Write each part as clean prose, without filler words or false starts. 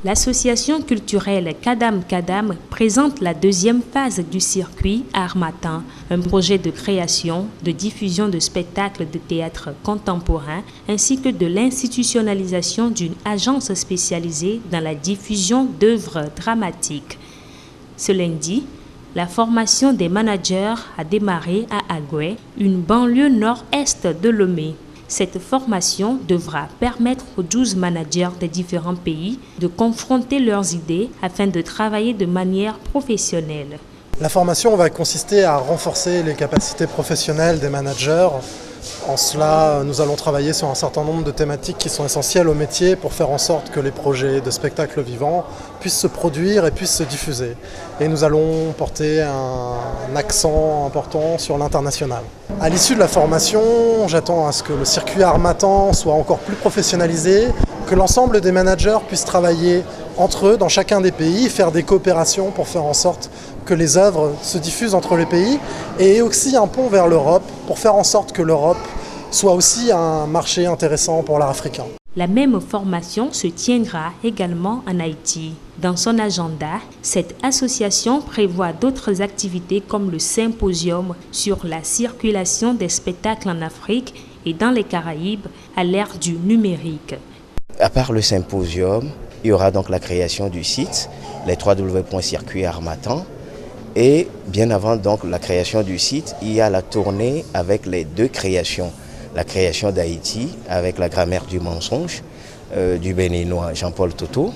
L'association culturelle Kadam Kadam présente la deuxième phase du circuit Harmattan, un projet de création, de diffusion de spectacles de théâtre contemporain ainsi que de l'institutionnalisation d'une agence spécialisée dans la diffusion d'œuvres dramatiques. Ce lundi, la formation des managers a démarré à Agoué, une banlieue nord-est de Lomé. Cette formation devra permettre aux 12 managers des différents pays de confronter leurs idées afin de travailler de manière professionnelle. La formation va consister à renforcer les capacités professionnelles des managers. En cela, nous allons travailler sur un certain nombre de thématiques qui sont essentielles au métier pour faire en sorte que les projets de spectacles vivants puissent se produire et puissent se diffuser. Et nous allons porter un accent important sur l'international. À l'issue de la formation, j'attends à ce que le circuit Harmattan soit encore plus professionnalisé, que l'ensemble des managers puissent travailler entre eux dans chacun des pays, faire des coopérations pour faire en sorte que les œuvres se diffusent entre les pays et aussi un pont vers l'Europe pour faire en sorte que l'Europe soit aussi un marché intéressant pour l'art africain. La même formation se tiendra également en Haïti. Dans son agenda, cette association prévoit d'autres activités comme le symposium sur la circulation des spectacles en Afrique et dans les Caraïbes à l'ère du numérique. À part le symposium, il y aura donc la création du site, les www.circuitharmattan. Et bien avant donc la création du site, il y a la tournée avec les deux créations. La création d'Haïti avec la grammaire du mensonge du Béninois Jean-Paul Toto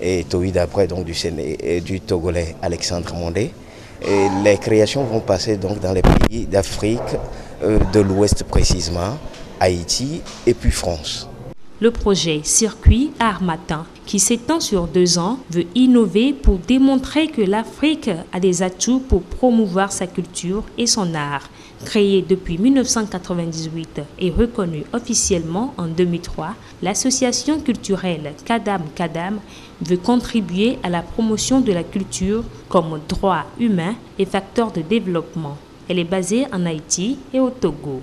et Toïd après donc du Togolais Alexandre Mondé. Et les créations vont passer donc dans les pays d'Afrique de l'Ouest précisément, Haïti et puis France. Le projet Circuit Harmattan, qui s'étend sur 2 ans, veut innover pour démontrer que l'Afrique a des atouts pour promouvoir sa culture et son art. Créée depuis 1998 et reconnue officiellement en 2003, l'association culturelle Kadam Kadam veut contribuer à la promotion de la culture comme droit humain et facteur de développement. Elle est basée en Haïti et au Togo.